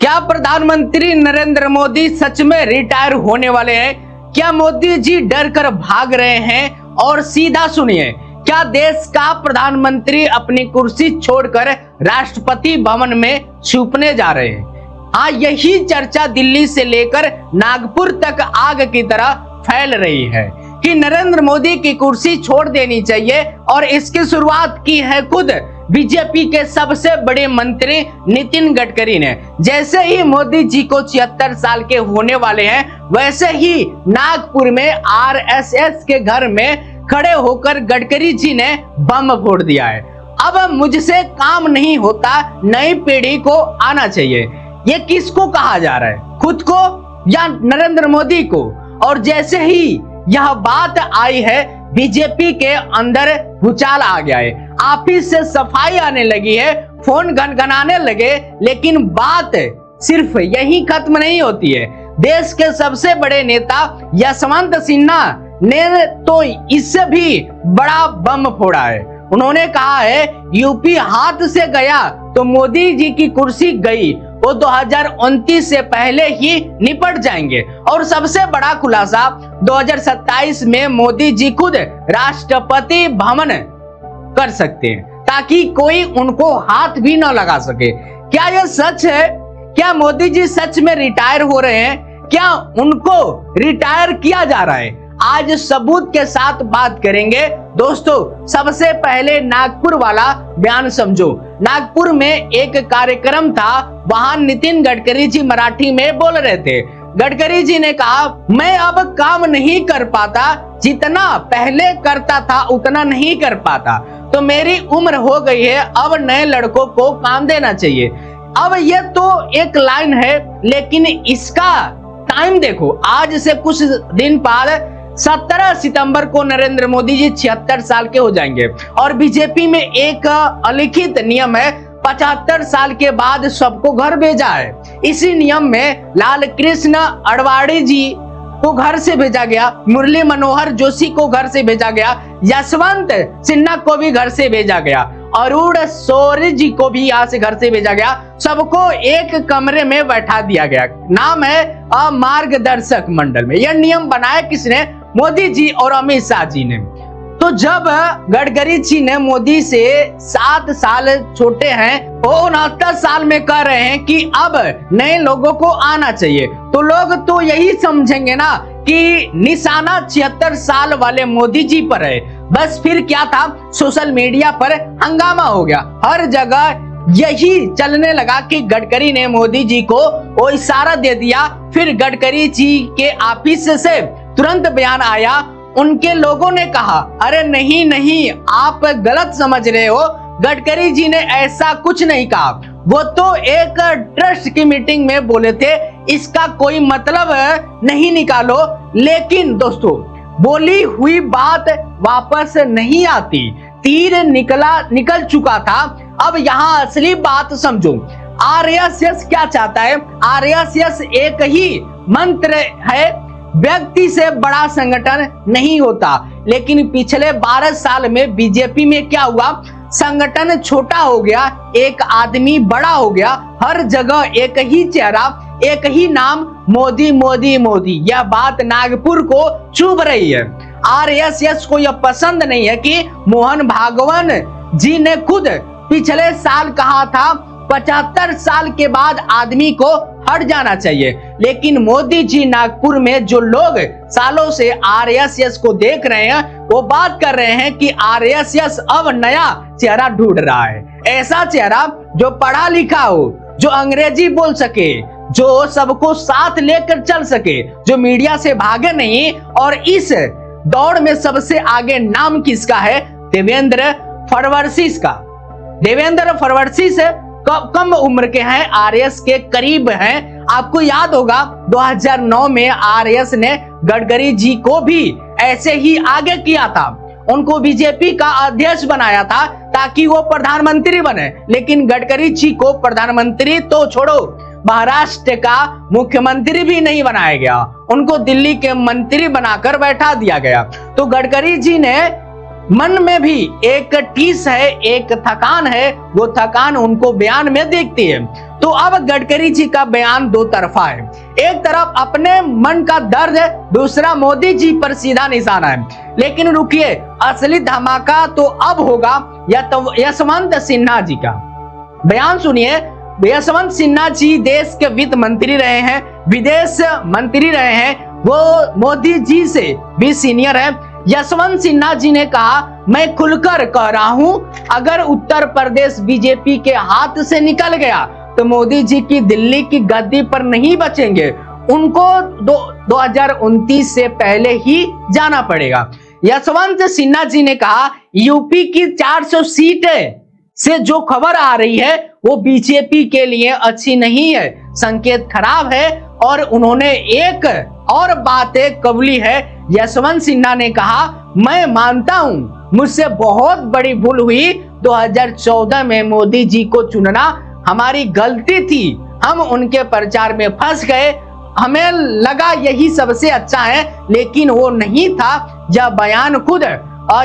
क्या प्रधानमंत्री नरेंद्र मोदी सच में रिटायर होने वाले हैं? क्या मोदी जी डर कर भाग रहे हैं? और सीधा सुनिए, क्या देश का प्रधानमंत्री अपनी कुर्सी छोड़कर राष्ट्रपति भवन में छुपने जा रहे हैं? हाँ, यही चर्चा दिल्ली से लेकर नागपुर तक आग की तरह फैल रही है कि नरेंद्र मोदी की कुर्सी छोड़ देनी चाहिए। और इसकी शुरुआत की है खुद बीजेपी के सबसे बड़े मंत्री नितिन गडकरी ने। जैसे ही मोदी जी को 76 साल के होने वाले हैं, वैसे ही नागपुर में आरएसएस के घर में खड़े होकर गडकरी जी ने बम फोड़ दिया है। अब मुझसे काम नहीं होता, नई पीढ़ी को आना चाहिए। ये किसको कहा जा रहा है, खुद को या नरेंद्र मोदी को? और जैसे ही यह बात आई है, बीजेपी के अंदर भूचाल आ गया है, ऑफिस से सफाई आने लगी है, फोन गनगनाने लगे। लेकिन बात सिर्फ यही खत्म नहीं होती है। देश के सबसे बड़े नेता यशवंत सिन्हा ने तो इससे भी बड़ा बम फोड़ा है। उन्होंने कहा है, यूपी हाथ से गया तो मोदी जी की कुर्सी गई, वो 2029 से पहले ही निपट जाएंगे। और सबसे बड़ा खुलासा, 2027 में मोदी जी खुद राष्ट्रपति भवन कर सकते हैं, ताकि कोई उनको हाथ भी न लगा सके। क्या यह सच है? क्या मोदी जी सच में रिटायर हो रहे हैं? क्या उनको रिटायर किया जा रहा है? आज सबूत के साथ बात करेंगे। दोस्तों, सबसे पहले नागपुर वाला बयान समझो। नागपुर में एक कार्यक्रम था, वहां नितिन गडकरी जी मराठी में बोल रहे थे। गडकरी जी ने कहा, मैं अब काम नहीं कर पाता, जितना पहले करता था उतना नहीं कर पाता, तो मेरी उम्र हो गई है, अब नए लड़कों को काम देना चाहिए। अब ये तो एक लाइन है, लेकिन इसका टाइम देखो। आज से कुछ दिन बाद 17 सितंबर को नरेंद्र मोदी जी 76 साल के हो जाएंगे। और बीजेपी में एक अलिखित नियम है, 75 साल के बाद सबको घर भेजा है। इसी नियम में लाल कृष्ण आडवाणी जी को घर से भेजा गया, मुरली मनोहर जोशी को घर से भेजा गया, यशवंत सिन्हा को भी घर से भेजा गया, अरुण शौरी जी को भी यहाँ से घर से भेजा गया। सबको एक कमरे में बैठा दिया गया। नाम है मार्गदर्शक मंडल में। यह नियम बनाया किसने? मोदी जी और अमित शाह जी ने। तो जब गडकरी जी ने मोदी से 7 साल छोटे हैं, वो 69 साल में कह रहे हैं कि अब नए लोगों को आना चाहिए, तो लोग तो यही समझेंगे ना कि निशाना 76 साल वाले मोदी जी पर है। बस फिर क्या था, सोशल मीडिया पर हंगामा हो गया, हर जगह यही चलने लगा कि गडकरी ने मोदी जी को वो इशारा दे दिया। फिर गडकरी जी के ऑफिस से तुरंत बयान आया। उनके लोगों ने कहा, अरे नहीं नहीं, आप गलत समझ रहे हो, गडकरी जी ने ऐसा कुछ नहीं कहा, वो तो एक ट्रस्ट की मीटिंग में बोले थे, इसका कोई मतलब नहीं निकालो। लेकिन दोस्तों, बोली हुई बात वापस नहीं आती, तीर निकल चुका था। अब यहाँ असली बात समझो। आरएसएस क्या चाहता है? आरएसएस एक ही मंत्र है, व्यक्ति से बड़ा संगठन नहीं होता। लेकिन पिछले 12 साल में बीजेपी में क्या हुआ? संगठन छोटा हो गया, एक आदमी बड़ा हो गया, हर जगह एक ही चेहरा, एक ही नाम, मोदी मोदी मोदी। यह बात नागपुर को चुभ रही है। आरएसएस को यह पसंद नहीं है कि मोहन भागवत जी ने खुद पिछले साल कहा था 75 साल के बाद आदमी को हट जाना चाहिए। लेकिन मोदी जी नागपुर में जो लोग सालों से आरएसएस को देख रहे हैं, वो बात कर रहे हैं कि आरएसएस अब नया चेहरा ढूंढ रहा है। ऐसा चेहरा जो पढ़ा लिखा हो, जो अंग्रेजी बोल सके, जो सबको साथ लेकर चल सके, जो मीडिया से भागे नहीं। और इस दौड़ में सबसे आगे नाम किसका है? देवेंद्र फडणवीस का। देवेंद्र फडणवीस कम उम्र के हैं, आरएस के करीब हैं। आपको याद होगा 2009 में आरएस ने गडकरी जी को भी ऐसे ही आगे किया था, उनको बीजेपी का अध्यक्ष बनाया था ताकि वो प्रधानमंत्री बने। लेकिन गडकरी जी को प्रधानमंत्री तो छोड़ो, महाराष्ट्र का मुख्यमंत्री भी नहीं बनाया गया, उनको दिल्ली के मंत्री बनाकर बैठा दिया गया। तो गडकरी जी ने मन में भी एक टीस है, एक थकान है, वो थकान उनको बयान में दिखती है। तो अब गडकरी जी का बयान दो तरफा है, एक तरफ अपने मन का दर्द है, दूसरा मोदी जी पर सीधा निशाना है। लेकिन रुकिए, असली धमाका तो अब होगा यशवंत सिन्हा जी का। बयान सुनिए। यशवंत सिन्हा जी देश के वित्त मंत्री रहे हैं, विदेश मंत्री रहे हैं, वो मोदी जी से भी सीनियर है। यशवंत सिन्हा जी ने कहा, मैं खुलकर कह रहा हूं, अगर उत्तर प्रदेश बीजेपी के हाथ से निकल गया तो मोदी जी की दिल्ली की गद्दी पर नहीं बचेंगे, उनको 2029 से पहले ही जाना पड़ेगा। यशवंत सिन्हा जी ने कहा, यूपी की 400 सीटें से जो खबर आ रही है वो बीजेपी के लिए अच्छी नहीं है, संकेत खराब है। और उन्होंने एक और बात कबूली है। यशवंत सिन्हा ने कहा, मैं मानता हूं मुझसे बहुत बड़ी भूल हुई, 2014 में मोदी जी को चुनना हमारी गलती थी, हम उनके प्रचार में फंस गए, हमें लगा यही सबसे अच्छा है, लेकिन वो नहीं था। यह बयान खुद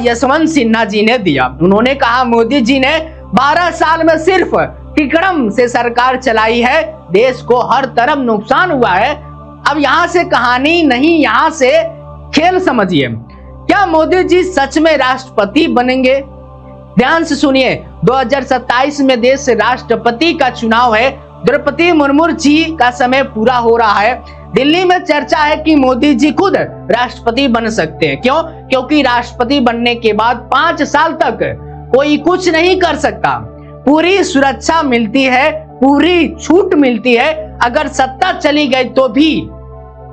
यशवंत सिन्हा जी ने दिया। उन्होंने कहा, मोदी जी ने 12 साल में सिर्फ टिकड़म से सरकार चलाई है, देश को हर तरफ नुकसान हुआ है। अब यहां से कहानी नहीं, यहां से खेल समझिए। क्या मोदी जी सच में राष्ट्रपति बनेंगे? ध्यान से सुनिए, 2027 में देश राष्ट्रपति का चुनाव है। द्रौपदी मुर्मू जी का समय पूरा हो रहा है। दिल्ली में चर्चा है कि मोदी जी खुद राष्ट्रपति बन सकते हैं। क्यों? क्योंकि राष्ट्रपति बनने के बाद 5 साल तक कोई कुछ नहीं कर सकता, पूरी सुरक्षा मिलती है, पूरी छूट मिलती है। अगर सत्ता चली गई तो भी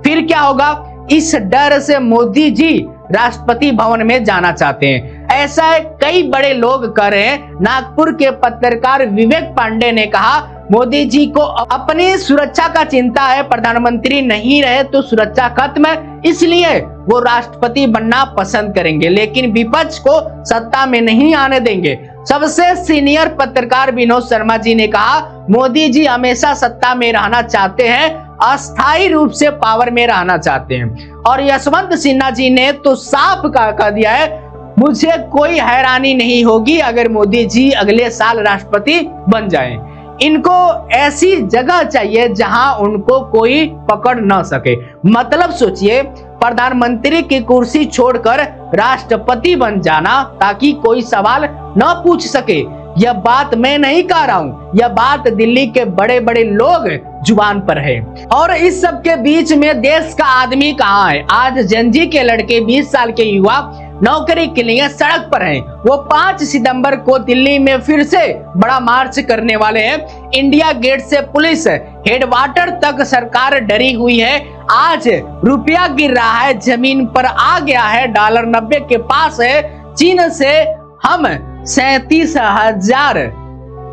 फिर क्या होगा? इस डर से मोदी जी राष्ट्रपति भवन में जाना चाहते हैं। ऐसा कई बड़े लोग कर रहे हैं। नागपुर के पत्रकार विवेक पांडे ने कहा, मोदी जी को अपनी सुरक्षा का चिंता है, प्रधानमंत्री नहीं रहे तो सुरक्षा खत्म है, इसलिए वो राष्ट्रपति बनना पसंद करेंगे, लेकिन विपक्ष को सत्ता में नहीं आने देंगे। सबसे सीनियर पत्रकार विनोद शर्मा जी ने कहा, मोदी जी हमेशा सत्ता में रहना चाहते हैं, अस्थायी रूप से पावर में रहना चाहते हैं। और यशवंत सिन्हा जी ने तो साफ कह दिया है, मुझे कोई हैरानी नहीं होगी अगर मोदी जी अगले साल राष्ट्रपति बन जाएं। इनको ऐसी जगह चाहिए जहां उनको कोई पकड़ न सके। मतलब सोचिए, प्रधानमंत्री की कुर्सी छोड़कर राष्ट्रपति बन जाना ताकि कोई सवाल न पूछ सके। यह बात मैं नहीं कह रहा हूं, यह बात दिल्ली के बड़े बड़े लोग जुबान पर है। और इस सब के बीच में देश का आदमी कहां है? आज जेनजी के लड़के, 20 साल के युवा नौकरी के लिए सड़क पर हैं। वो 5 सितंबर को दिल्ली में फिर से बड़ा मार्च करने वाले हैं। इंडिया गेट से पुलिस हेडक्वार्टर तक सरकार डरी हुई है। आज रुपया गिर रहा है, जमीन पर आ गया है, डॉलर 90 के पास है। चीन से हम 37,000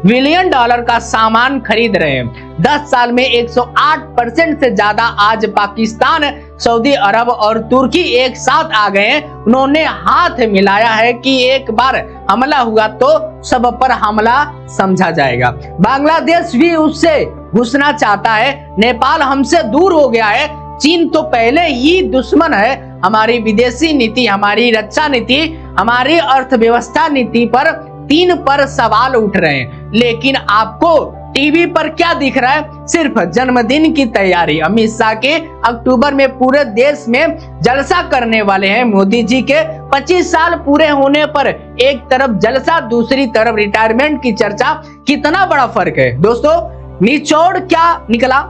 बिलियन डॉलर का सामान खरीद रहे हैं। 10 साल में 108% से ज्यादा आज पाकिस्तान, सऊदी अरब और तुर्की एक साथ आ गए हैं। उन्होंने हाथ मिलाया है कि एक बार हमला हुआ तो सब पर हमला समझा जाएगा। बांग्लादेश भी उससे घुसना चाहता है। नेपाल हमसे दूर हो गया है। चीन तो पहले ही दुश्मन है। हमारी विदेशी नीति, हमारी रक्षा नीति, हमारी अर्थव्यवस्था नीति पर 3 पर सवाल उठ रहे हैं। लेकिन आपको टीवी पर क्या दिख रहा है? सिर्फ जन्मदिन की तैयारी। अमित शाह के अक्टूबर में पूरे देश में जलसा करने वाले हैं। मोदी जी के 25 साल पूरे होने पर एक तरफ जलसा, दूसरी तरफ रिटायरमेंट की चर्चा। कितना बड़ा फर्क है दोस्तों। निचोड़ क्या निकला?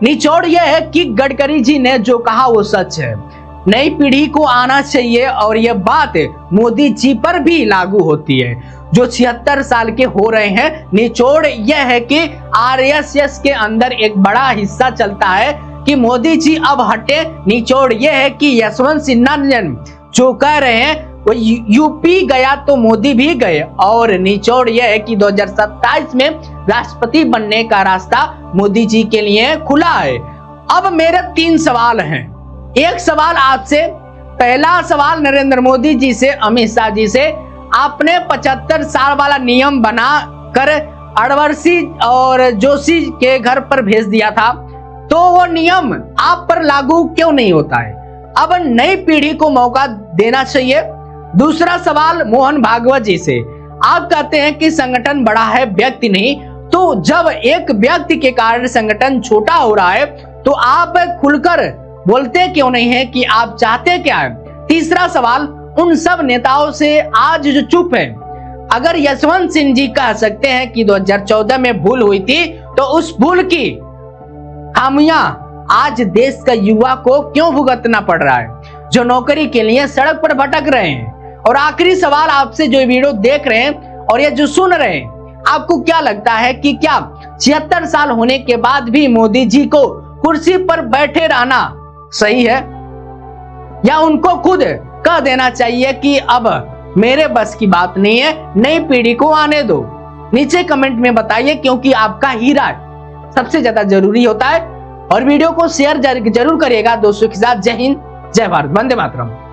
निचोड़ यह है कि गडकरी जी ने जो कहा वो सच है। नई पीढ़ी को आना चाहिए और यह बात मोदी जी पर भी लागू होती है जो 76 साल के हो रहे हैं। निचोड़ यह है कि आरएसएस के अंदर एक बड़ा हिस्सा चलता है कि मोदी जी अब हटे। निचोड़ यह है कि यशवंत सिन्हा जो कह रहे हैं वो यूपी गया तो मोदी भी गए। और निचोड़ यह है कि 2027 में राष्ट्रपति बनने का रास्ता मोदी जी के लिए खुला है। अब मेरे 3 सवाल हैं। एक सवाल आपसे, पहला सवाल नरेंद्र मोदी जी से, अमित शाह जी से, आपने 75 साल वाला नियम बना कर अड़वर्सी और जोशी के घर पर भेज दिया था, तो वो नियम आप पर लागू क्यों नहीं होता है? अब नई पीढ़ी को मौका देना चाहिए। दूसरा सवाल मोहन भागवत जी से, आप कहते हैं कि संगठन बड़ा है, व्यक्ति नहीं, तो जब एक व्यक्ति के कारण संगठन छोटा हो रहा है तो आप खुलकर बोलते क्यों नहीं है कि आप चाहते क्या है? तीसरा सवाल, उन सब नेताओं से आज जो चुप है, अगर यशवंत सिंह जी कह सकते हैं कि 2014 में भूल हुई थी, तो उस भूल की खामियां आज देश का युवा को क्यों भुगतना पड़ रहा है, जो नौकरी के लिए सड़क पर भटक रहे हैं? और आखिरी सवाल आपसे, जो वीडियो देख रहे हैं और ये जो सुन रहे हैं, आपको क्या लगता है कि क्या 76 साल होने के बाद भी मोदी जी को कुर्सी पर बैठे रहना सही है, या उनको खुद कह देना चाहिए कि अब मेरे बस की बात नहीं है, नई पीढ़ी को आने दो? नीचे कमेंट में बताइए, क्योंकि आपका ही राय सबसे ज्यादा जरूरी होता है। और वीडियो को शेयर जरूर करिएगा दोस्तों के साथ। जय हिंद, जय भारत, वंदे मातरम।